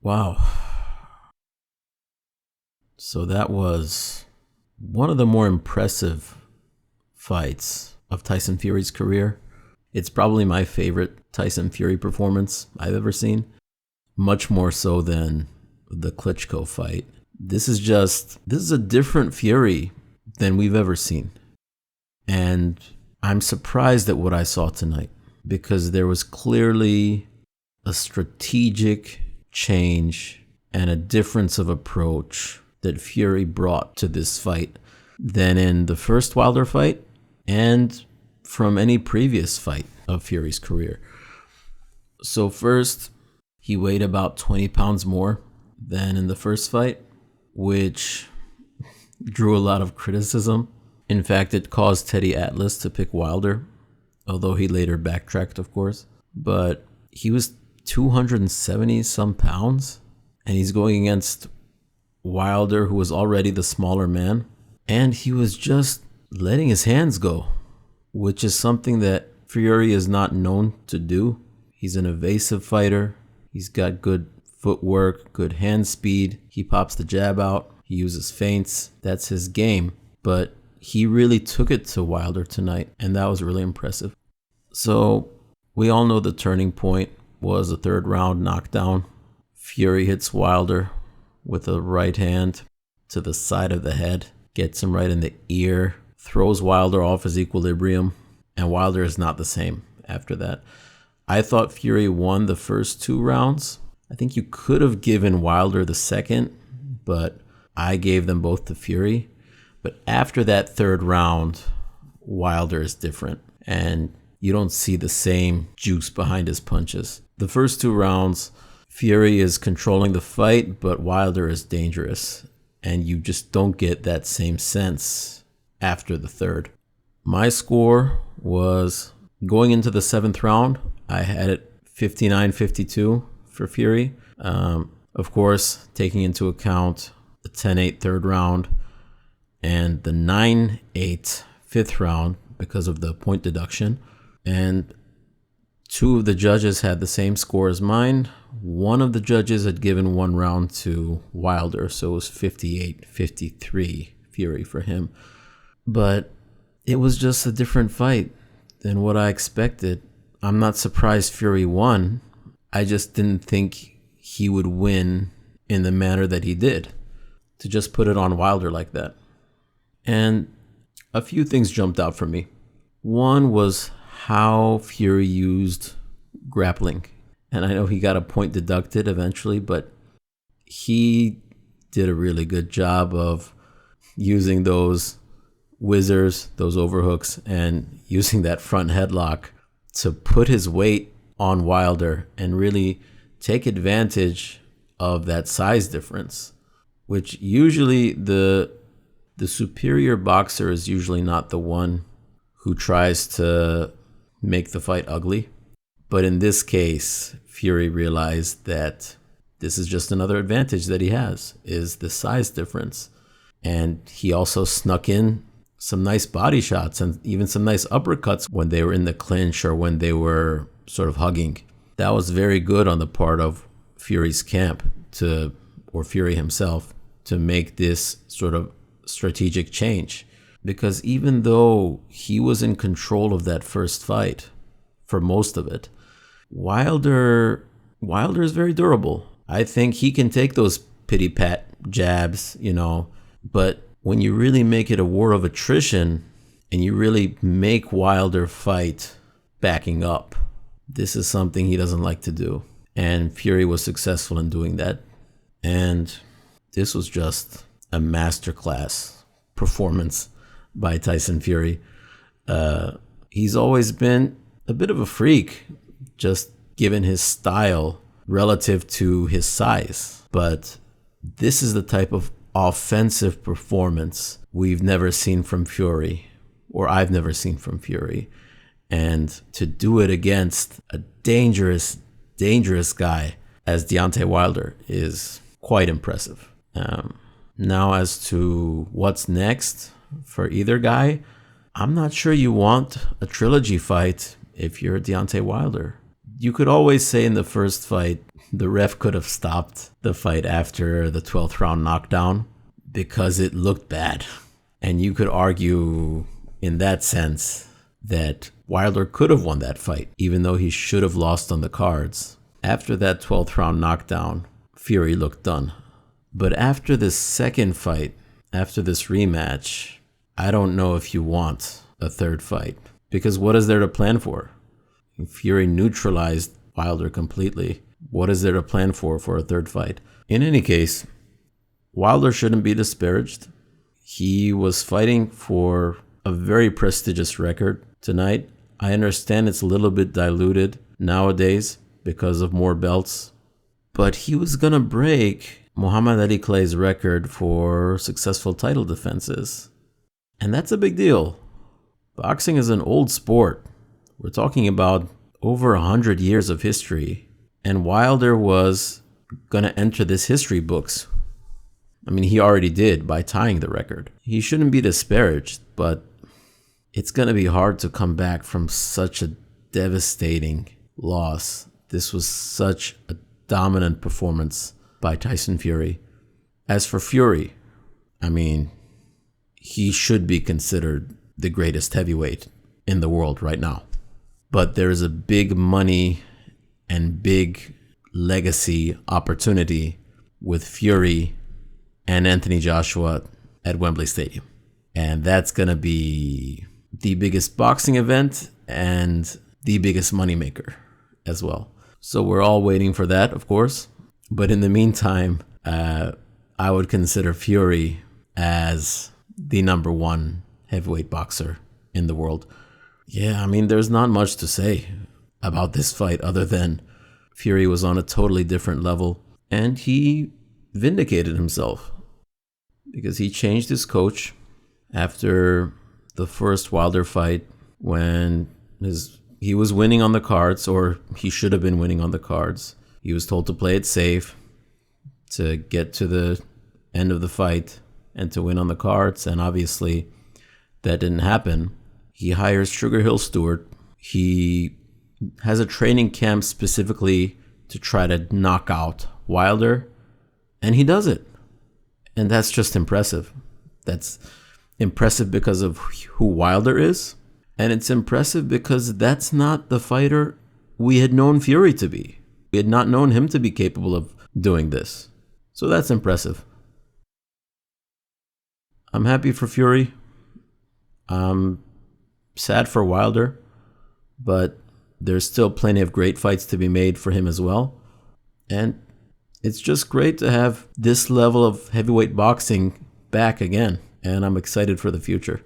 Wow. So that was one of the more impressive fights of Tyson Fury's career. It's probably my favorite Tyson Fury performance I've ever seen, much more so than the Klitschko fight. This is a different Fury than we've ever seen. And I'm surprised at what I saw tonight because there was clearly a strategic change and a difference of approach that Fury brought to this fight than in the first Wilder fight and from any previous fight of Fury's career. So first, he weighed about 20 pounds more than in the first fight, which drew a lot of criticism. In fact, it caused Teddy Atlas to pick Wilder, although he later backtracked, of course. But he was 270 some pounds, and he's going against Wilder, who was already the smaller man, and he was just letting his hands go, which is something that Fury is not known to do. He's an evasive fighter. He's got good footwork, good hand speed. He pops the jab out. He uses feints. That's his game. But he really took it to Wilder tonight, and that was really impressive. So we all know the turning point was a third round knockdown. Fury hits Wilder with a right hand to the side of the head, gets him right in the ear, throws Wilder off his equilibrium, and Wilder is not the same after that. I thought Fury won the first 2 rounds. I think you could have given Wilder the second, but I gave them both to Fury. But after that third round, Wilder is different, and you don't see the same juice behind his punches. The first 2 rounds, Fury is controlling the fight, but Wilder is dangerous, and you just don't get that same sense after the third. My score was, going into the 7th round, I had it 59-52 for Fury. Of course, taking into account the 10-8 third round and the 9-8 fifth round because of the point deduction. And 2 of the judges had the same score as mine. One of the judges had given 1 round to Wilder, so it was 58-53 Fury for him. But it was just a different fight than what I expected. I'm not surprised Fury won. I just didn't think he would win in the manner that he did, to just put it on Wilder like that. And a few things jumped out for me. One was how Fury used grappling. And I know he got a point deducted eventually, but he did a really good job of using those whizzers, those overhooks, and using that front headlock to put his weight on Wilder and really take advantage of that size difference, which usually the superior boxer is usually not the one who tries to make the fight ugly. But in this case, Fury realized that this is just another advantage that he has, is the size difference. And he also snuck in some nice body shots and even some nice uppercuts when they were in the clinch or when they were sort of hugging. That was very good on the part of Fury's camp or Fury himself, to make this sort of strategic change. Because even though he was in control of that first fight for most of it, Wilder is very durable. I think he can take those pity pat jabs, but when you really make it a war of attrition and you really make Wilder fight backing up, this is something he doesn't like to do. And Fury was successful in doing that. And this was just a masterclass performance by Tyson Fury. He's always been a bit of a freak, just given his style relative to his size. But this is the type of offensive performance we've never seen from Fury, or I've never seen from Fury. And to do it against a dangerous guy as Deontay Wilder is quite impressive. Now, as to what's next for either guy, I'm not sure you want a trilogy fight if you're Deontay Wilder. You could always say in the first fight, the ref could have stopped the fight after the 12th round knockdown because it looked bad. And you could argue in that sense that Wilder could have won that fight, even though he should have lost on the cards. After that 12th round knockdown, Fury looked done. But after this second fight, after this rematch, I don't know if you want a third fight. Because what is there to plan for? Fury neutralized Wilder completely. What is there to plan for a third fight? In any case, Wilder shouldn't be disparaged. He was fighting for a very prestigious record tonight. I understand it's a little bit diluted nowadays because of more belts, but he was going to break Muhammad Ali Clay's record for successful title defenses. And that's a big deal. Boxing is an old sport. We're talking about over 100 years of history. And Wilder was going to enter this history books. I mean, he already did by tying the record. He shouldn't be disparaged, but it's going to be hard to come back from such a devastating loss. This was such a dominant performance by Tyson Fury. As for Fury, I mean, he should be considered the greatest heavyweight in the world right now. But there is a big money and big legacy opportunity with Fury and Anthony Joshua at Wembley Stadium. And that's going to be the biggest boxing event and the biggest moneymaker as well. So we're all waiting for that, of course. But in the meantime, I would consider Fury as the number one heavyweight boxer in the world. Yeah, I mean, there's not much to say about this fight other than Fury was on a totally different level and he vindicated himself because he changed his coach after the first Wilder fight when he was winning on the cards, or he should have been winning on the cards. He was told to play it safe, to get to the end of the fight and to win on the cards, and obviously that didn't happen. He hires Sugar Hill Stewart. He has a training camp specifically to try to knock out Wilder, and he does it. And that's just impressive. That's impressive because of who Wilder is, and it's impressive because that's not the fighter we had known Fury to be. We had not known him to be capable of doing this. So that's impressive. I'm happy for Fury. I'm sad for Wilder, but there's still plenty of great fights to be made for him as well. And it's just great to have this level of heavyweight boxing back again, and I'm excited for the future.